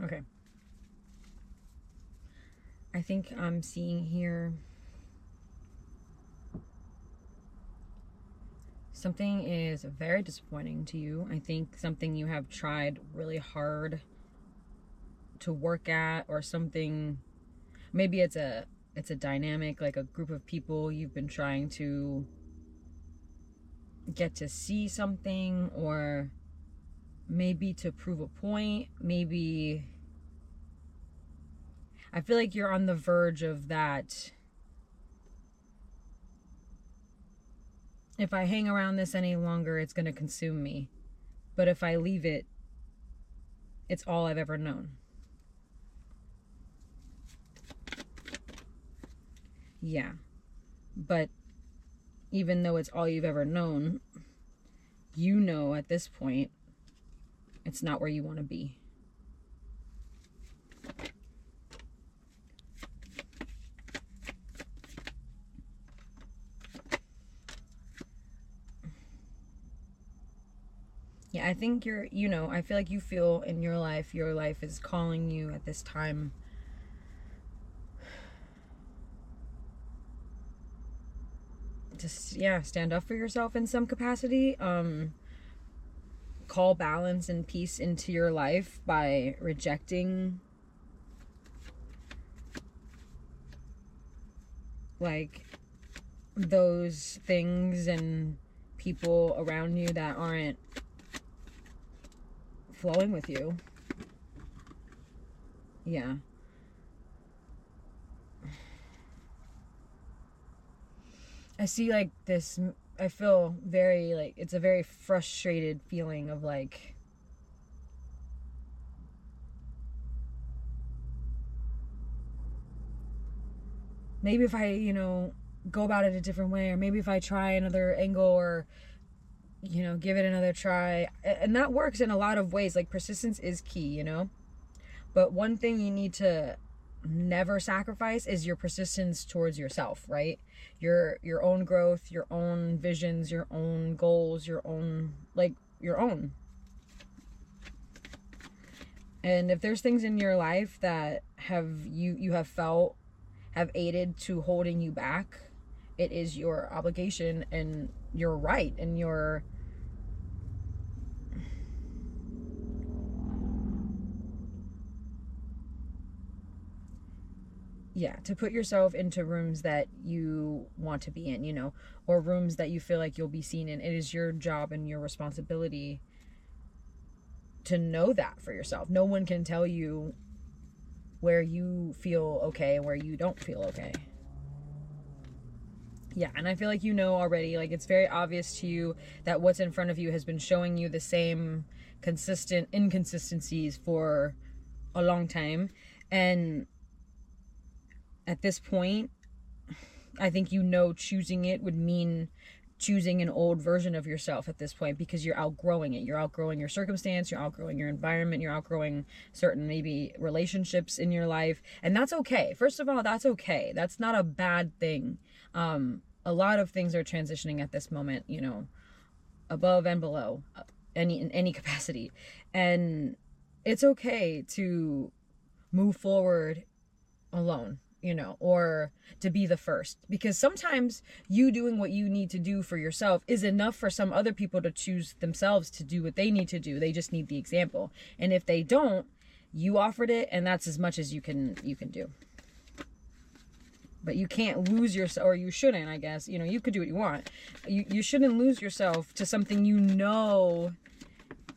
Okay. I think I'm seeing here something is very disappointing to you. I think something you have tried really hard to work at, or something, maybe it's a dynamic, like a group of people you've been trying to get to see something, or maybe to prove a point. Maybe I feel like you're on the verge of that. If I hang around this any longer, it's going to consume me. But if I leave it, it's all I've ever known. Yeah. But even though it's all you've ever known, you know at this point it's not where you want to be. Yeah, I think I feel like you feel in your life is calling you at this time to, stand up for yourself in some capacity. Call balance and peace into your life by rejecting like those things and people around you that aren't flowing with you. Yeah. I see like this, I feel very like, it's a very frustrated feeling of like, maybe if I, go about it a different way, or maybe if I try another angle, or, give it another try. And that works in a lot of ways. Like, persistence is key, But one thing you need to never sacrifice is your persistence towards yourself, right? Your own growth, your own visions, your own goals, your own. And if there's things in your life that you have felt have aided to holding you back, it is your obligation and your right and your to put yourself into rooms that you want to be in, or rooms that you feel like you'll be seen in. It is your job and your responsibility to know that for yourself. No one can tell you where you feel okay and where you don't feel okay. Yeah, and I feel like already, like it's very obvious to you that what's in front of you has been showing you the same consistent inconsistencies for a long time. And at this point, I think choosing it would mean choosing an old version of yourself at this point, because you're outgrowing it. You're outgrowing your circumstance, you're outgrowing your environment, you're outgrowing certain maybe relationships in your life. And that's okay. First of all, that's okay. That's not a bad thing. A lot of things are transitioning at this moment, above and below, in any capacity. And it's okay to move forward alone, or to be the first, because sometimes you doing what you need to do for yourself is enough for some other people to choose themselves to do what they need to do. They just need the example. And if they don't, you offered it, and that's as much as you can do. But you can't lose yourself, or you shouldn't, I guess. You could do what you want. You shouldn't lose yourself to something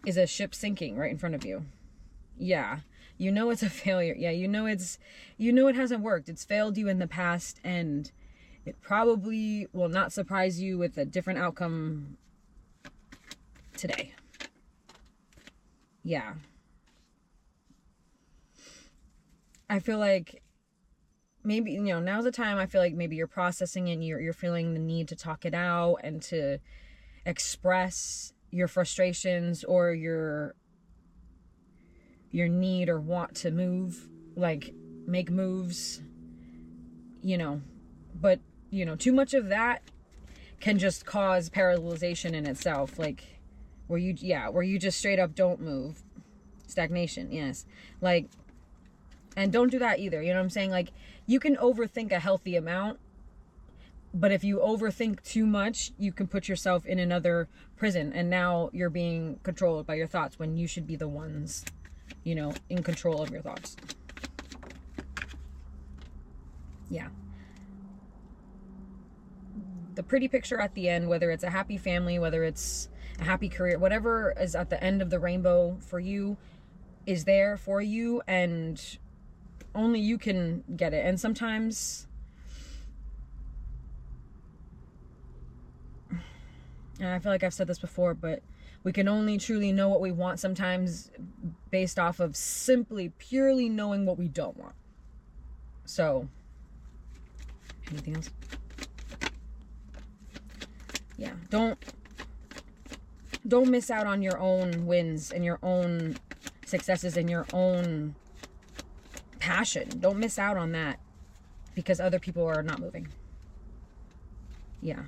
is a ship sinking right in front of you. Yeah. It's a failure. Yeah, it hasn't worked. It's failed you in the past, and it probably will not surprise you with a different outcome today. Yeah. I feel like maybe, now's the time. I feel like maybe you're processing it, and you're feeling the need to talk it out and to express your frustrations, or your need or want to move, like make moves, but too much of that can just cause paralyzation in itself, like where you just straight up don't move. Stagnation, yes. Like, and don't do that either. You know what I'm saying? Like, you can overthink a healthy amount, but if you overthink too much, you can put yourself in another prison, and now you're being controlled by your thoughts when you should be the ones, you know, in control of your thoughts. Yeah. The pretty picture at the end, whether it's a happy family, whether it's a happy career, whatever is at the end of the rainbow for you, is there for you, and only you can get it. And sometimes, and I feel like I've said this before, but we can only truly know what we want sometimes based off of simply, purely knowing what we don't want. So, anything else? Yeah, don't miss out on your own wins and your own successes and your own passion. Don't miss out on that because other people are not moving. Yeah.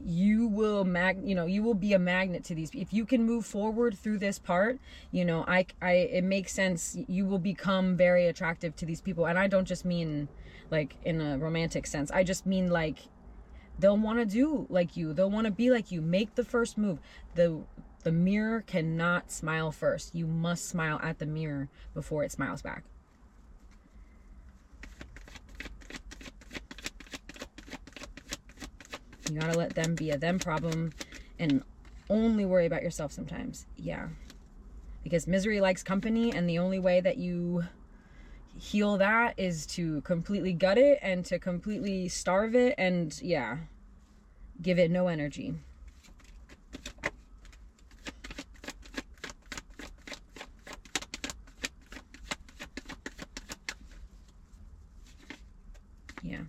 You will you will be a magnet to these. If you can move forward through this part, you know, it makes sense. You will become very attractive to these people. And I don't just mean like in a romantic sense. I just mean like they'll want to do like you. They'll want to be like you. Make the first move. The mirror cannot smile first. You must smile at the mirror before it smiles back. You gotta let them be a them problem and only worry about yourself sometimes. Yeah. Because misery likes company, and the only way that you heal that is to completely gut it and to completely starve it and, yeah, give it no energy. Yeah.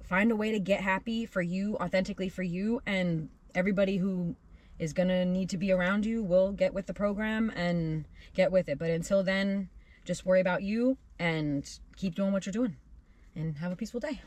Find a way to get happy for you, authentically for you, and everybody who is gonna need to be around you will get with the program and get with it. But until then, just worry about you and keep doing what you're doing and have a peaceful day.